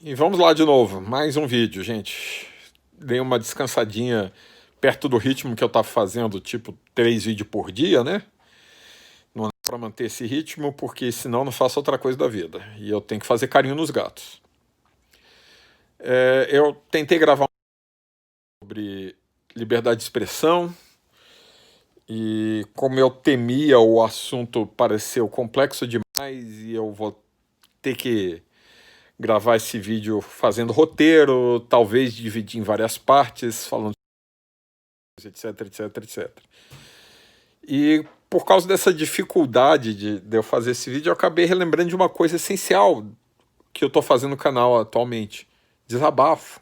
E vamos lá de novo, mais um vídeo, gente. Dei uma descansadinha perto do ritmo que eu tava fazendo, tipo 3 vídeos por dia, né? Não dá pra manter esse ritmo, porque senão eu não faço outra coisa da vida. E eu tenho que fazer carinho nos gatos. Eu tentei gravar sobre liberdade de expressão, e como eu temia o assunto pareceu complexo demais, e eu vou ter que gravar esse vídeo fazendo roteiro, talvez dividir em várias partes, falando etc, etc, etc. E por causa dessa dificuldade de eu fazer esse vídeo, eu acabei relembrando de uma coisa essencial que eu estou fazendo no canal atualmente: desabafo.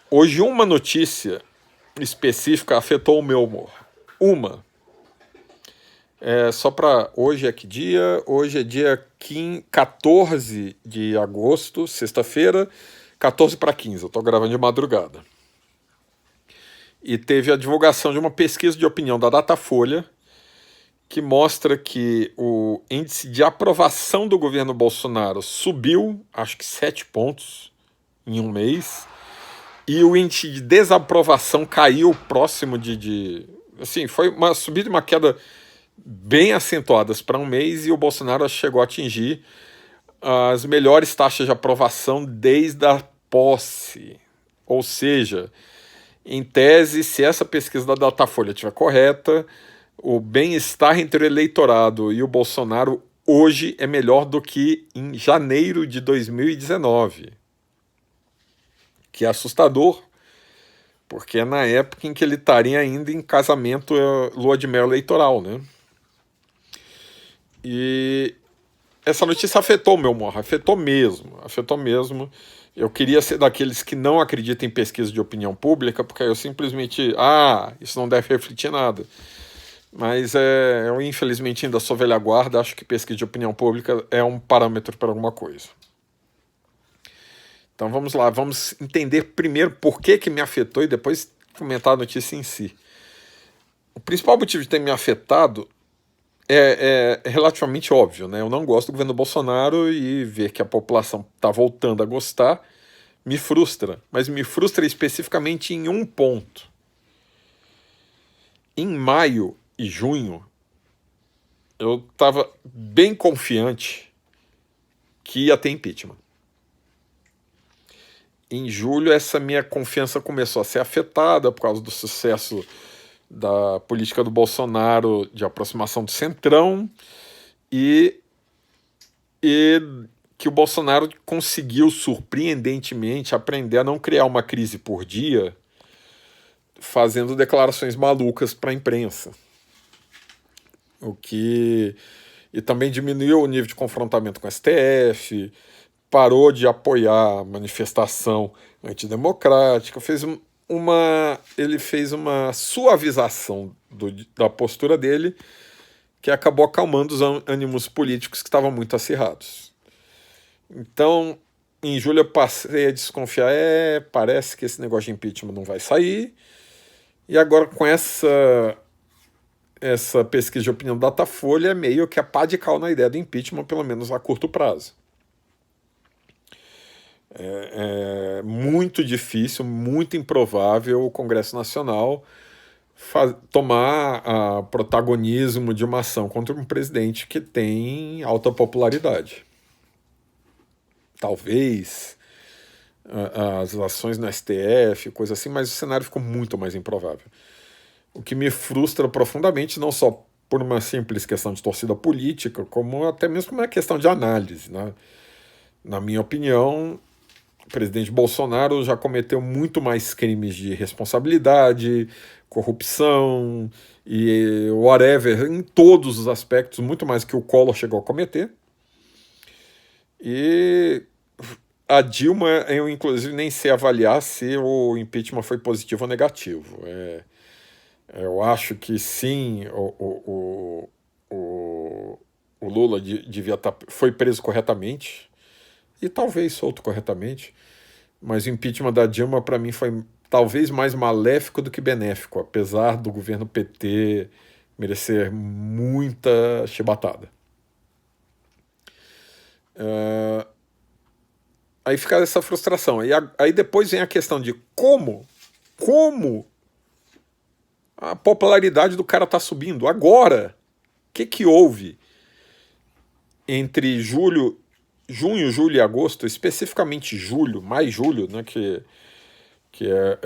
Hoje, uma notícia específica afetou o meu humor. Uma. Só para. Hoje é que dia? Hoje é dia 14 de agosto, sexta-feira, 14 para 15. Eu estou gravando de madrugada. E teve a divulgação de uma pesquisa de opinião da Datafolha, que mostra que o índice de aprovação do governo Bolsonaro subiu, acho que 7 pontos em um mês, e o índice de desaprovação caiu próximo assim, foi uma subida e uma queda bem acentuadas para um mês, e o Bolsonaro chegou a atingir as melhores taxas de aprovação desde a posse. Ou seja, em tese, se essa pesquisa da Datafolha estiver correta, o bem-estar entre o eleitorado e o Bolsonaro hoje é melhor do que em janeiro de 2019. Que é assustador, porque é na época em que ele estaria ainda em casamento, lua de mel eleitoral, né? E essa notícia afetou o meu humor, afetou mesmo, afetou mesmo. Eu queria ser daqueles que não acreditam em pesquisa de opinião pública, porque eu simplesmente, isso não deve refletir nada. Mas eu infelizmente ainda sou velha guarda, acho que pesquisa de opinião pública é um parâmetro para alguma coisa. Então vamos lá, vamos entender primeiro por que me afetou e depois comentar a notícia em si. O principal motivo de ter me afetado é relativamente óbvio, né? Eu não gosto do governo Bolsonaro, e ver que a população está voltando a gostar me frustra, mas me frustra especificamente em um ponto. Em maio e junho, eu estava bem confiante que ia ter impeachment. Em julho, essa minha confiança começou a ser afetada por causa do sucesso da política do Bolsonaro de aproximação do Centrão, e que o Bolsonaro conseguiu surpreendentemente aprender a não criar uma crise por dia, fazendo declarações malucas para a imprensa. E também diminuiu o nível de confrontamento com o STF, parou de apoiar a manifestação antidemocrática, ele fez uma suavização da postura dele, que acabou acalmando os ânimos políticos que estavam muito acirrados. Então, em julho eu passei a desconfiar, parece que esse negócio de impeachment não vai sair, e agora com essa pesquisa de opinião da Datafolha é meio que a pá de cal na ideia do impeachment, pelo menos a curto prazo. É muito difícil, muito improvável o Congresso Nacional tomar protagonismo de uma ação contra um presidente que tem alta popularidade. Talvez as ações no STF, coisa assim, mas o cenário ficou muito mais improvável. O que me frustra profundamente, não só por uma simples questão de torcida política, como até mesmo por uma questão de análise, né? Na minha opinião, o presidente Bolsonaro já cometeu muito mais crimes de responsabilidade, corrupção e whatever, em todos os aspectos, muito mais que o Collor chegou a cometer. E a Dilma, eu inclusive nem sei avaliar se o impeachment foi positivo ou negativo. Eu acho que sim, o Lula devia foi preso corretamente, e talvez solto corretamente, mas o impeachment da Dilma, para mim, foi talvez mais maléfico do que benéfico, apesar do governo PT merecer muita chibatada. Aí fica essa frustração. Aí depois vem a questão de como a popularidade do cara tá subindo agora. O que houve entre junho, julho e agosto, especificamente julho, mais julho, né, que é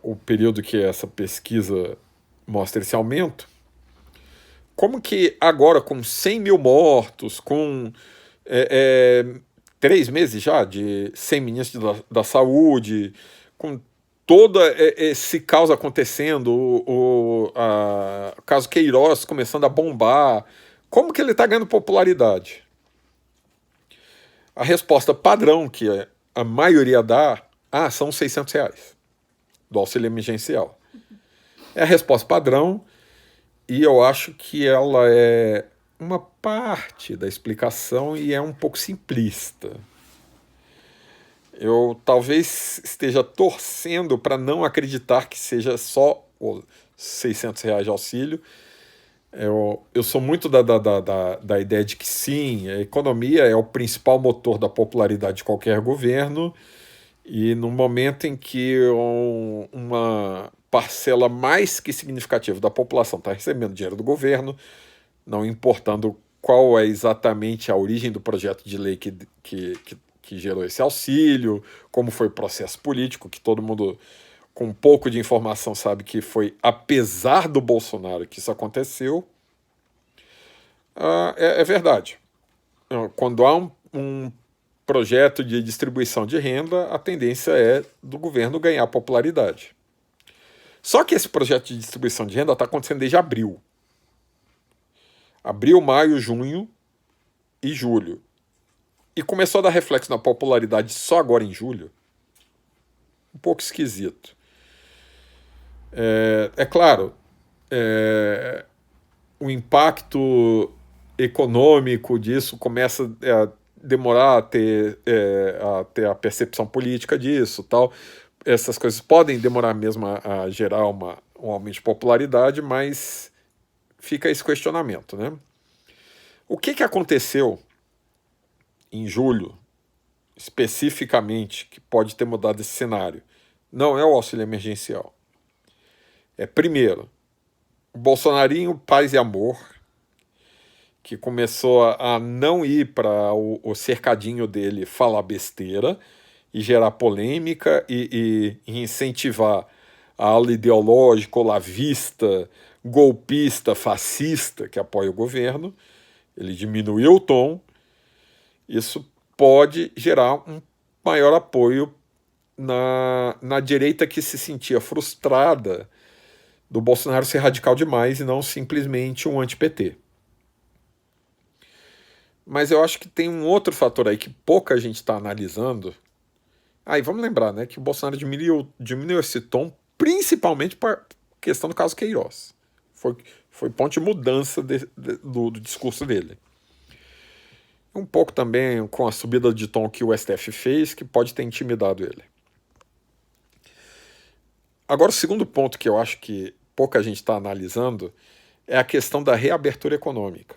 o período que essa pesquisa mostra esse aumento? Como que agora, com 100 mil mortos, com 3 meses já de sem ministro da saúde, com todo esse caos acontecendo, o caso Queiroz começando a bombar, como que ele está ganhando popularidade? A resposta padrão que a maioria dá, são R$ 600 do auxílio emergencial. É a resposta padrão, e eu acho que ela é uma parte da explicação e é um pouco simplista. Eu talvez esteja torcendo para não acreditar que seja só os R$ 600 de auxílio. Eu sou muito da ideia de que sim, a economia é o principal motor da popularidade de qualquer governo, e no momento em que uma parcela mais que significativa da população está recebendo dinheiro do governo, não importando qual é exatamente a origem do projeto de lei que gerou esse auxílio, como foi o processo político, que todo mundo com um pouco de informação sabe que foi apesar do Bolsonaro que isso aconteceu. É verdade. Quando há um projeto de distribuição de renda, a tendência é do governo ganhar popularidade. Só que esse projeto de distribuição de renda está acontecendo desde abril. Abril, maio, junho e julho. E começou a dar reflexo na popularidade só agora em julho. Um pouco esquisito. Claro, o impacto econômico disso começa a demorar a ter a percepção política disso, tal. Essas coisas podem demorar mesmo a gerar um aumento de popularidade, mas fica esse questionamento, né? O que aconteceu em julho, especificamente, que pode ter mudado esse cenário? Não é o auxílio emergencial. Primeiro, o bolsonarinho paz e amor, que começou a não ir para o cercadinho dele falar besteira e gerar polêmica e incentivar a ala ideológica, olavista, golpista, fascista que apoia o governo. Ele diminuiu o tom. Isso pode gerar um maior apoio na direita que se sentia frustrada do Bolsonaro ser radical demais e não simplesmente um anti-PT. Mas eu acho que tem um outro fator aí que pouca gente está analisando. E vamos lembrar, né, que o Bolsonaro diminuiu esse tom principalmente por questão do caso Queiroz. Foi ponto de mudança do discurso dele. Um pouco também com a subida de tom que o STF fez, que pode ter intimidado ele. Agora, o segundo ponto que eu acho que pouca gente está analisando é a questão da reabertura econômica.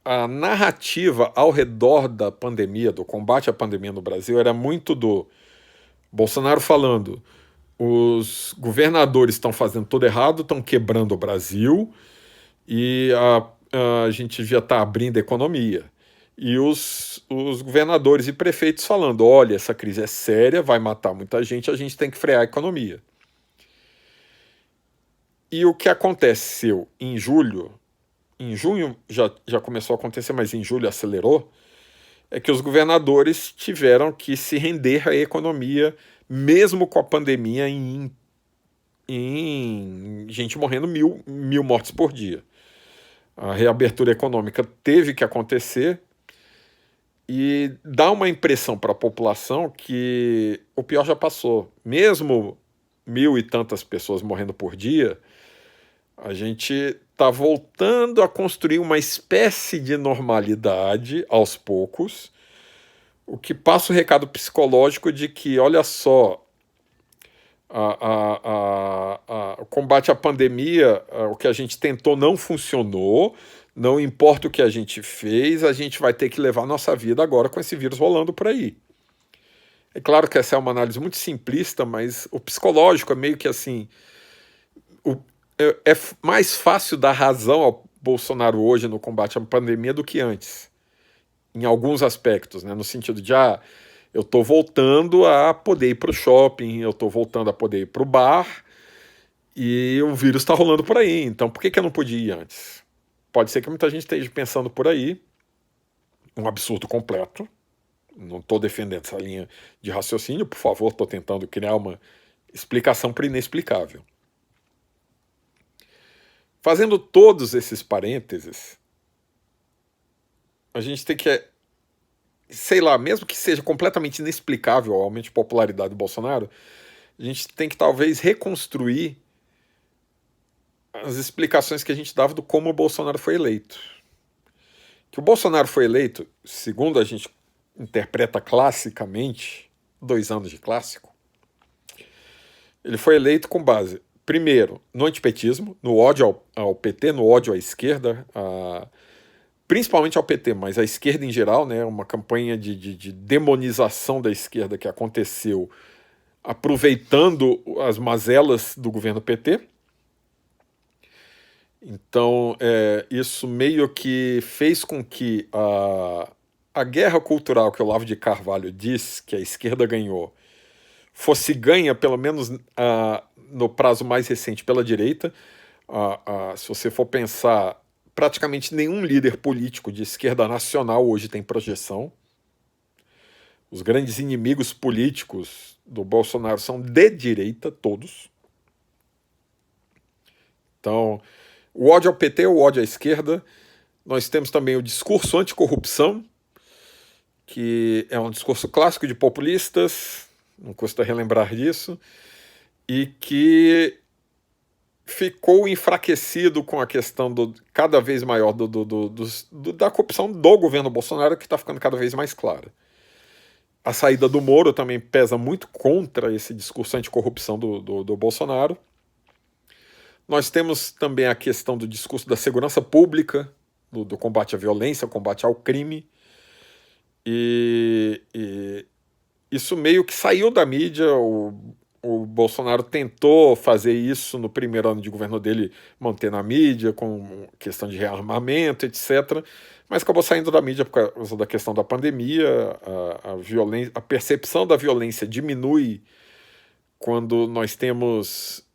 A narrativa ao redor da pandemia, do combate à pandemia no Brasil, era muito do Bolsonaro falando: os governadores estão fazendo tudo errado, estão quebrando o Brasil e a gente já está abrindo a economia. E os governadores e prefeitos falando: olha, essa crise é séria, vai matar muita gente, a gente tem que frear a economia. E o que aconteceu em julho, em junho já começou a acontecer, mas em julho acelerou, é que os governadores tiveram que se render à economia, mesmo com a pandemia em gente morrendo, mil mortes por dia. A reabertura econômica teve que acontecer e dá uma impressão para a população que o pior já passou. Mesmo 1.000 e tantas pessoas morrendo por dia, a gente está voltando a construir uma espécie de normalidade aos poucos, o que passa o recado psicológico de que, olha só, o combate à pandemia, o que a gente tentou não funcionou, Não importa o que a gente fez, a gente vai ter que levar a nossa vida agora com esse vírus rolando por aí. É claro que essa é uma análise muito simplista, mas o psicológico é meio que assim, o, é mais fácil dar razão ao Bolsonaro hoje no combate à pandemia do que antes, em alguns aspectos, né? No sentido de, eu estou voltando a poder ir para o shopping, eu estou voltando a poder ir para o bar, e o vírus está rolando por aí, então por que eu não podia ir antes? Pode ser que muita gente esteja pensando por aí, um absurdo completo, não estou defendendo essa linha de raciocínio, por favor, estou tentando criar uma explicação para o inexplicável. Fazendo todos esses parênteses, a gente tem que, sei lá, mesmo que seja completamente inexplicável o aumento de popularidade do Bolsonaro, a gente tem que talvez reconstruir as explicações que a gente dava do como o Bolsonaro foi eleito. Que o Bolsonaro foi eleito, segundo a gente interpreta classicamente, 2 anos de clássico, ele foi eleito com base, primeiro, no antipetismo, no ódio ao PT, no ódio à esquerda, principalmente ao PT, mas à esquerda em geral, né, uma campanha de demonização da esquerda que aconteceu aproveitando as mazelas do governo PT. Então, isso meio que fez com que a guerra cultural que o Olavo de Carvalho diz que a esquerda ganhou fosse ganha, pelo menos no prazo mais recente, pela direita. Se você for pensar, praticamente nenhum líder político de esquerda nacional hoje tem projeção. Os grandes inimigos políticos do Bolsonaro são de direita, todos. Então, o ódio ao PT, o ódio à esquerda. Nós temos também o discurso anticorrupção, que é um discurso clássico de populistas, não custa relembrar disso, e que ficou enfraquecido com a questão cada vez maior da corrupção do governo Bolsonaro, que está ficando cada vez mais clara. A saída do Moro também pesa muito contra esse discurso anticorrupção do Bolsonaro. Nós temos também a questão do discurso da segurança pública, do combate à violência, combate ao crime, e isso meio que saiu da mídia. O Bolsonaro tentou fazer isso no primeiro ano de governo dele, manter na mídia, com questão de rearmamento, etc., mas acabou saindo da mídia por causa da questão da pandemia. A percepção da violência diminui quando nós temos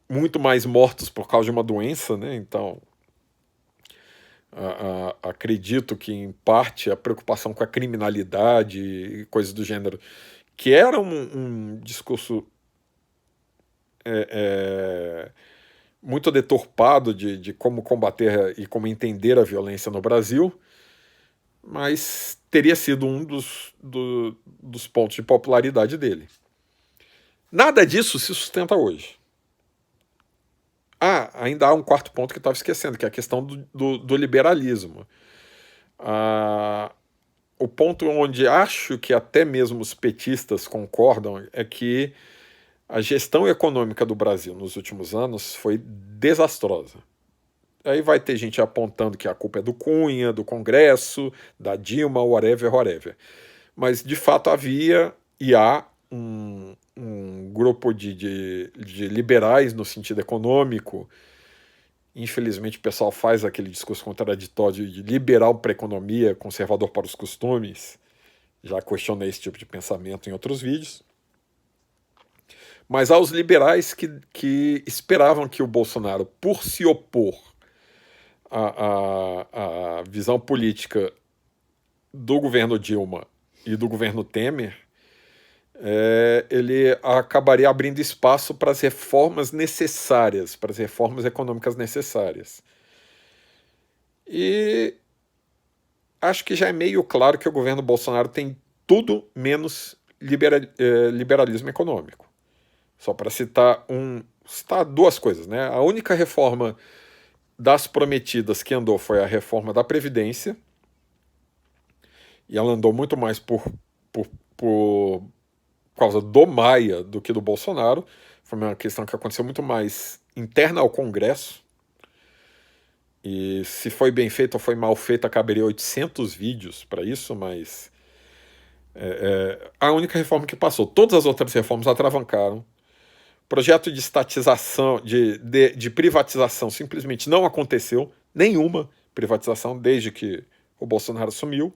muito mais mortos por causa de uma doença, né? Então, acredito que, em parte, a preocupação com a criminalidade e coisas do gênero, que era um discurso muito deturpado de como combater e como entender a violência no Brasil, mas teria sido um dos pontos de popularidade dele. Nada disso se sustenta hoje. Ainda há um quarto ponto que eu estava esquecendo, que é a questão do liberalismo. O ponto onde acho que até mesmo os petistas concordam é que a gestão econômica do Brasil nos últimos anos foi desastrosa. Aí vai ter gente apontando que a culpa é do Cunha, do Congresso, da Dilma, whatever. Mas, de fato, havia e há um grupo de liberais no sentido econômico. Infelizmente, o pessoal faz aquele discurso contraditório de liberal para a economia, conservador para os costumes. Já questionei esse tipo de pensamento em outros vídeos. Mas há os liberais que esperavam que o Bolsonaro, por se opor à visão política do governo Dilma e do governo Temer, ele acabaria abrindo espaço para as reformas necessárias, para as reformas econômicas necessárias. E acho que já é meio claro que o governo Bolsonaro tem tudo menos liberalismo econômico. Só para citar duas coisas, né? A única reforma das prometidas que andou foi a reforma da Previdência, e ela andou muito mais por causa do Maia do que do Bolsonaro. Foi uma questão que aconteceu muito mais interna ao Congresso. E se foi bem feito ou foi mal feito, caberia 800 vídeos para isso, mas a única reforma que passou. Todas as outras reformas atravancaram. Projeto de estatização, de privatização simplesmente não aconteceu. Nenhuma privatização desde que o Bolsonaro assumiu.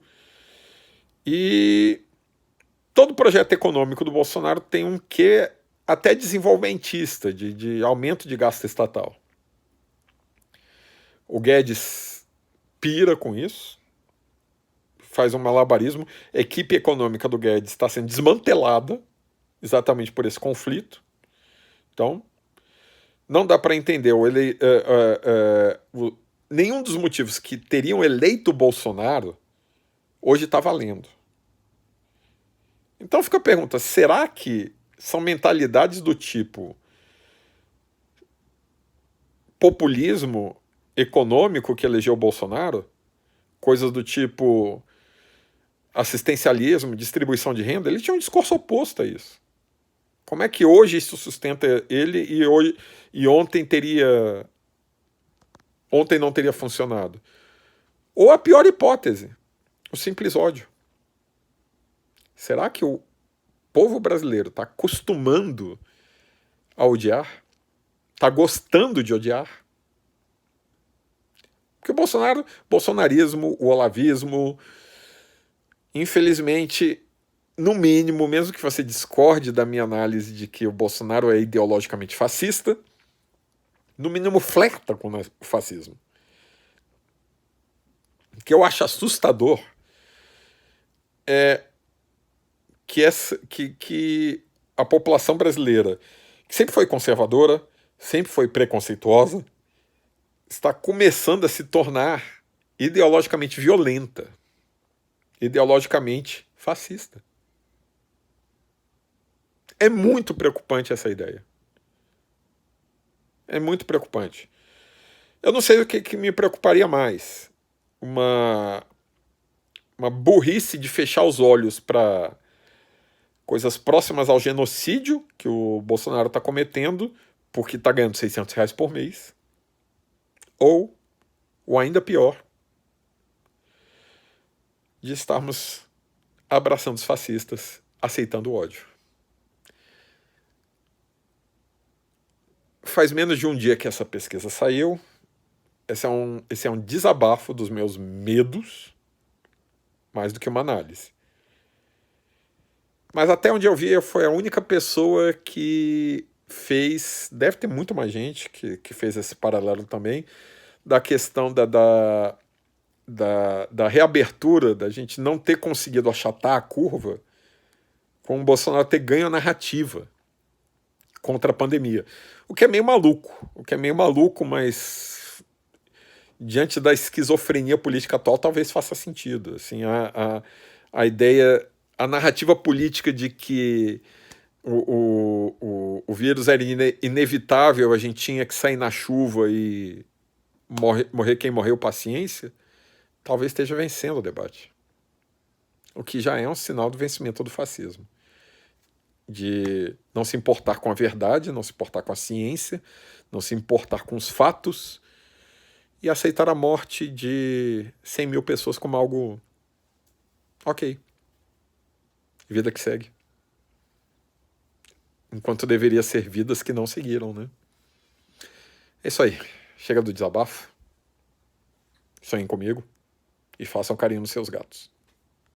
E todo projeto econômico do Bolsonaro tem um quê até desenvolvimentista, de aumento de gasto estatal. O Guedes pira com isso, faz um malabarismo. A equipe econômica do Guedes está sendo desmantelada exatamente por esse conflito. Então, não dá para entender nenhum dos motivos que teriam eleito o Bolsonaro hoje está valendo. Então fica a pergunta, será que são mentalidades do tipo populismo econômico que elegeu o Bolsonaro? Coisas do tipo assistencialismo, distribuição de renda? Ele tinha um discurso oposto a isso. Como é que hoje isso sustenta ele e ontem não teria funcionado? Ou a pior hipótese, o simples ódio. Será que o povo brasileiro está acostumando a odiar? Está gostando de odiar? Porque o bolsonarismo, o olavismo, infelizmente, no mínimo, mesmo que você discorde da minha análise de que o Bolsonaro é ideologicamente fascista, no mínimo flerta com o fascismo. O que eu acho assustador é que a população brasileira, que sempre foi conservadora, sempre foi preconceituosa, está começando a se tornar ideologicamente violenta, ideologicamente fascista. É muito preocupante essa ideia. É muito preocupante. Eu não sei o que me preocuparia mais. Uma burrice de fechar os olhos para coisas próximas ao genocídio que o Bolsonaro está cometendo, porque está ganhando R$600 por mês. Ou ainda pior, de estarmos abraçando os fascistas, aceitando o ódio. Faz menos de um dia que essa pesquisa saiu. Esse é um desabafo dos meus medos, mais do que uma análise. Mas até onde eu vi, foi a única pessoa que fez, deve ter muito mais gente que fez esse paralelo também, da questão da reabertura, da gente não ter conseguido achatar a curva, com o Bolsonaro ter ganho a narrativa contra a pandemia. O que é meio maluco, mas diante da esquizofrenia política atual talvez faça sentido. Assim, a ideia, a narrativa política de que o vírus era inevitável, a gente tinha que sair na chuva e morrer quem morreu, paciência, talvez esteja vencendo o debate. O que já é um sinal do vencimento do fascismo. De não se importar com a verdade, não se importar com a ciência, não se importar com os fatos e aceitar a morte de 100 mil pessoas como algo ok. Vida que segue. Enquanto deveria ser vidas que não seguiram, né? É isso aí. Chega do desabafo. Sonhem comigo e façam carinho nos seus gatos.